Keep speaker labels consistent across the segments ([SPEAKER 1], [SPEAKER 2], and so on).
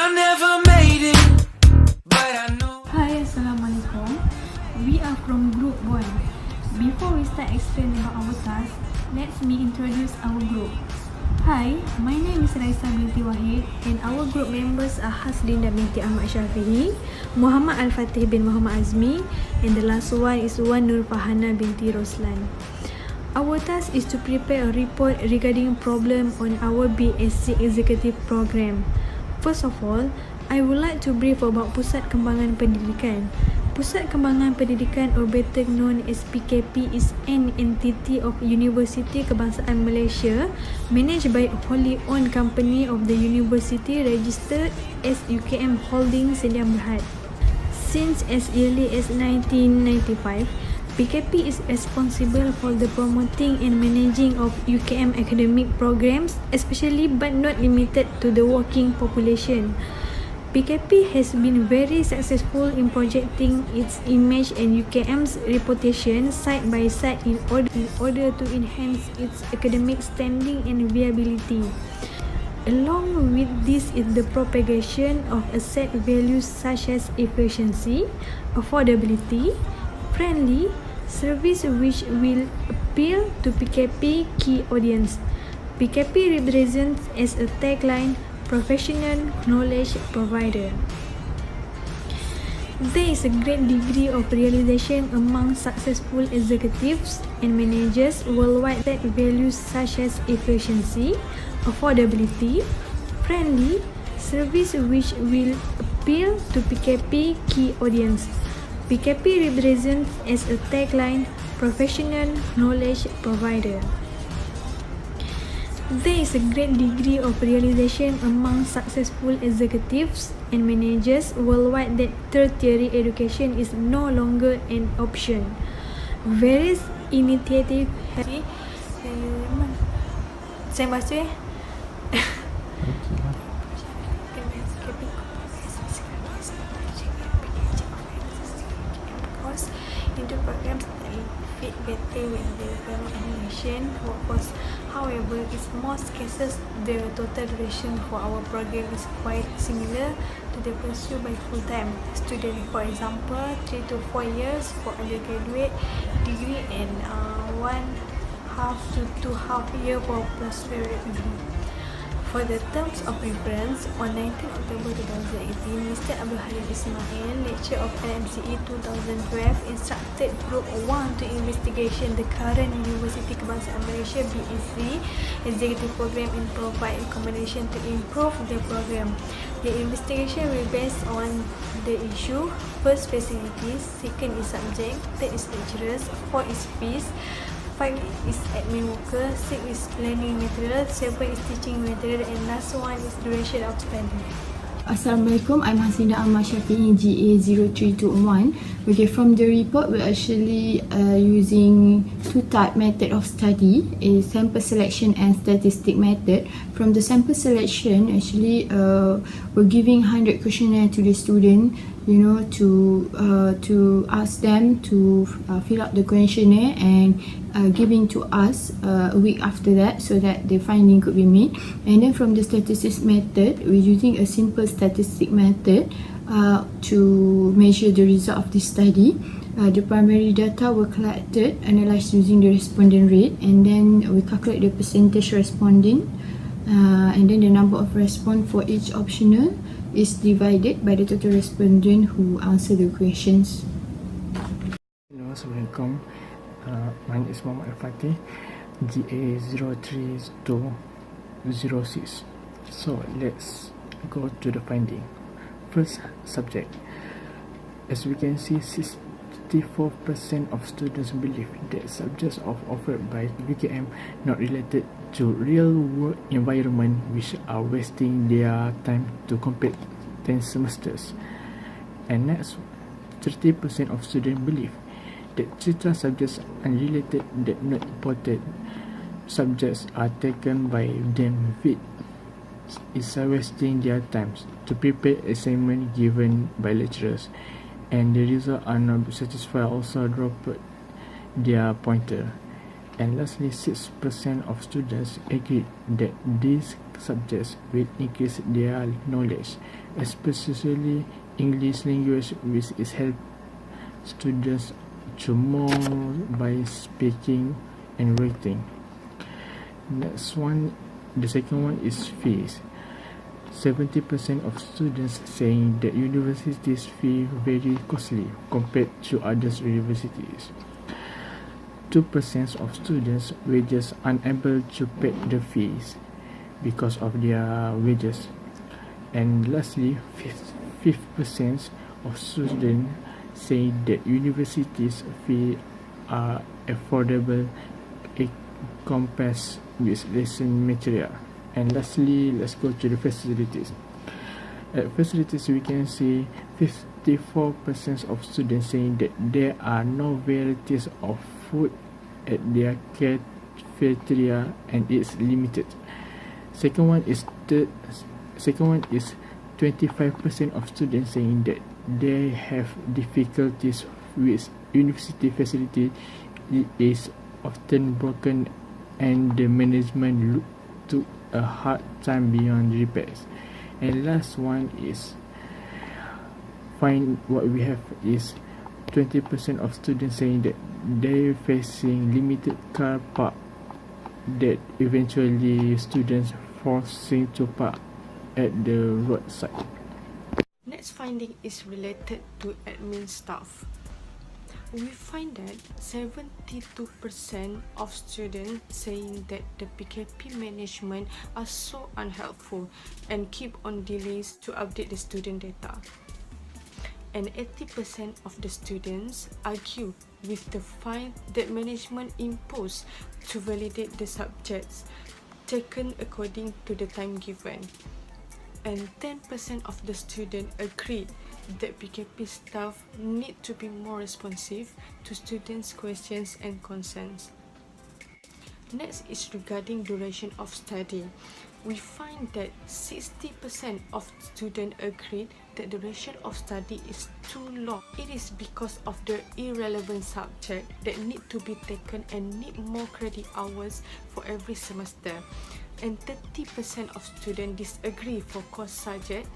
[SPEAKER 1] I never made it, but I know.
[SPEAKER 2] Hi, Assalamualaikum. We are from Group 1. Before we start explaining about our task, let me introduce our group. Hi, my name is RAISAH binti WAHID and our group members are HASLINDA binti AHMAD SHAFIEE, Muhammad Fateh bin Muhammad AZMI, and the last one is FARHANA binti ROSLAN. Our task is to prepare a report regarding problem on our BAC executive program. First of all, I would like to brief about Pusat Kembangan Pendidikan. Pusat Kembangan Pendidikan, or better known as PKP, is an entity of Universiti Kebangsaan Malaysia managed by a wholly owned company of the university registered as UKM Holding Sdn Bhd. Since as early as 1995, PKP is responsible for the promoting and managing of UKM academic programs, especially but not limited to the working population. PKP has been very successful in projecting its image and UKM's reputation side by side in order to enhance its academic standing and viability. Along with this is the propagation of asset values such as efficiency, affordability, friendly, service which will appeal to PKP key audience. PKP represents as a tagline professional knowledge provider. There is a great degree of realization among successful executives and managers worldwide that values such as efficiency, affordability, friendly, service which will appeal to PKP key audience. PKP represents as a tagline professional knowledge provider. There is a great degree of realization among successful executives and managers worldwide that tertiary education is no longer an option. Various initiatives have... Saya baca into programs that fit better with the organization workforce. However, in most cases, the total duration for our program is quite similar to the pursued by full-time student. For example, 3 to 4 years for undergraduate degree and 1.5 to 2.5 years for postgraduate degree. For the terms of reference, on 19 October 2018, Mr. Abdul Halim Ismail, lecturer of LMCE 2012, instructed Group 1 to investigation the current Universiti Kebangsaan Malaysia BAC executive program and provide recommendation to improve the program. The investigation will based on the issue: first, facilities; second is subject; third is lecturers; fourth is fees; 5 is admin worker, 6 is learning material, 7 is teaching material, and last one is duration of study.
[SPEAKER 3] Assalamualaikum, I'm HASLINDA SHAFIEE GA0321. Okay, from the report, we're actually using two type method of study, a sample selection and statistic method. From the sample selection, actually we're giving 100 questionnaire to the student, you know, to ask them to fill out the questionnaire and giving to us a week after that, so that the finding could be made. And then from the statistics method, we're using a simple statistic method to measure the result of this study. The primary data were collected, analyzed using the respondent rate, and then we calculate the percentage responding, and then the number of response for each optional is divided by the total respondent who answer the questions.
[SPEAKER 4] Assalamualaikum. My name is Muhammad Fateh, GA03206. So let's go to the finding. First subject. As we can see, 64% of students believe that subjects offered by UKM not related to real work environment, which are wasting their time to complete 10 semesters. And next, 30% of students believe that certain subjects unrelated that not important subjects are taken by them with is wasting their time to prepare assignment given by lecturers, and the results are not satisfied, also dropped their pointer. And lastly, 6% of students agree that these subjects will increase their knowledge, especially English language, which is help students to more by speaking and writing. The second one is fees. 70% of students saying that universities fee very costly compared to other universities. 2% of students were just unable to pay the fees because of their wages. And lastly, 5% of students say that universities fee are affordable compared with lesson material. And lastly, let's go to the facilities. At facilities, we can see 54% of students saying that there are no varieties of food at their cafeteria and it's limited. Second one is 25% of students saying that they have difficulties with university facility. It is often broken and the management took a hard time beyond repairs. And last one is what we have is 20% of students saying that they're facing limited car park, that eventually students forcing to park at the roadside.
[SPEAKER 5] Next finding is related to admin staff. We find that 72% of students saying that the PKP management are so unhelpful and keep on delays to update the student data. And 80% of the students argue with the fine that management imposed to validate the subjects taken according to the time given. And 10% of the students agreed that PKP staff need to be more responsive to students' questions and concerns. Next is regarding duration of study. We find that 60% of students agreed that the duration of study is too long. It is because of the irrelevant subject that need to be taken and need more credit hours for every semester. And 30% of students disagree for course subject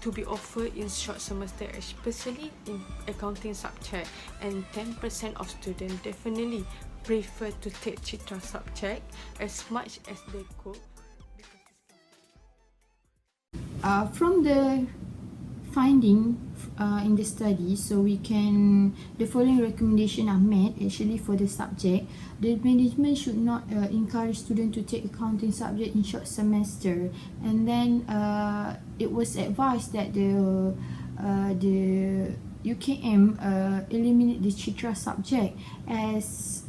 [SPEAKER 5] to be offered in short semester, especially in accounting subject. And 10% of students definitely prefer to take Citra subject as much as they could.
[SPEAKER 3] From the finding in the study, so we can, the following recommendation are made actually for the subject. The management should not encourage students to take accounting subject in short semester, and then it was advised that the UKM eliminate the Citra subject, as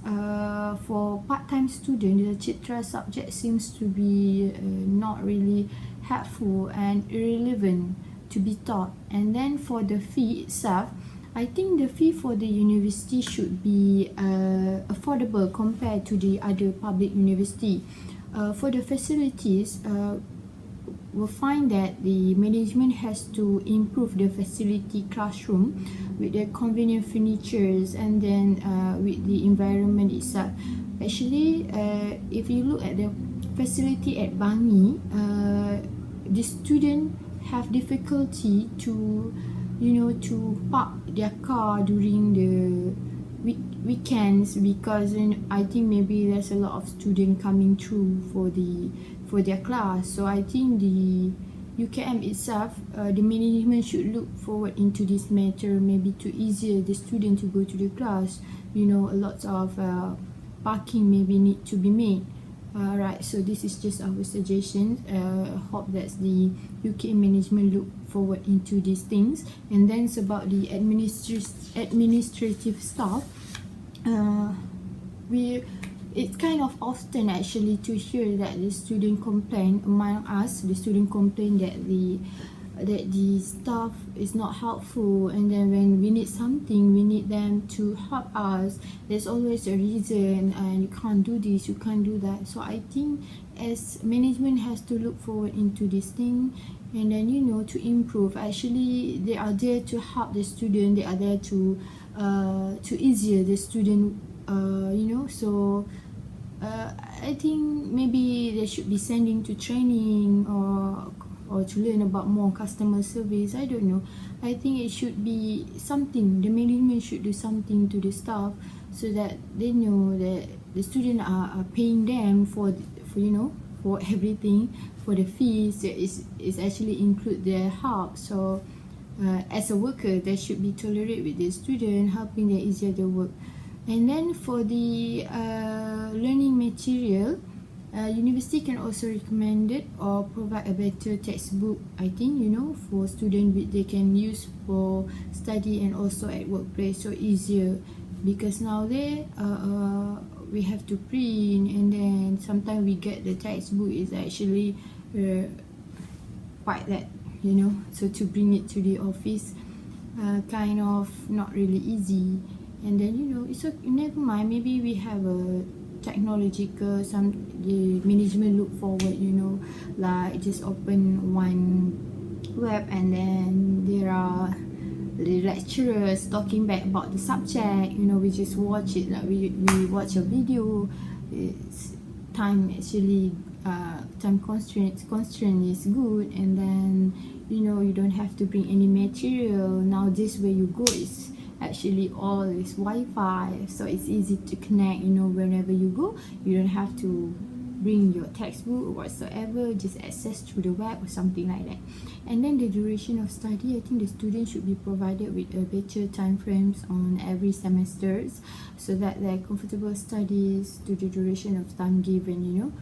[SPEAKER 3] for part-time students the Citra subject seems to be not really helpful and irrelevant to be taught. And then for the fee itself, I think the fee for the university should be affordable compared to the other public university. For the facilities, we'll find that the management has to improve the facility classroom with the convenient furnitures and then with the environment itself. Actually, if you look at the facility at Bangi, the student have difficulty to to park their car during the weekends, because I think maybe there's a lot of students coming through for their class. So I think the UKM itself, the management should look forward into this matter, maybe to easier the student to go to the class. A lot of parking maybe need to be made. Right, so this is just our suggestion. Hope that the UK management look forward into these things. And then it's about the administrative staff. It's kind of often actually to hear that the student complain among us. The student complain that the staff is not helpful, and then when we need something, we need them to help us. There's always a reason, and you can't do this, you can't do that. So I think as management has to look forward into this thing, and then to improve. Actually, they are there to help the student. They are there to easier the student. So I think maybe they should be sending to training or to learn about more customer service. I don't know. I think it should be something. The management should do something to the staff so that they know that the students are paying them for for everything, for the fees that is actually include their help. So as a worker, they should be tolerant with the student, helping them easier their work. And then for the learning material, university can also recommend it or provide a better textbook, I think, for students they can use for study and also at workplace, so easier. Because nowadays we have to print, and then sometimes we get the textbook is actually quite that, so to bring it to the office kind of not really easy. And then it's okay, never mind, maybe we have a technological, the management look forward, like just open one web and then there are the lecturers talking back about the subject, we just watch it, like we watch a video. It's time actually time constraint is good, and then you don't have to bring any material. Now this way you go is actually all is Wi-Fi, so it's easy to connect, whenever you go. You don't have to bring your textbook or whatsoever, just access through the web or something like that. And then the duration of study, I think the students should be provided with a better time frames on every semesters so that they're comfortable studies to the duration of time given,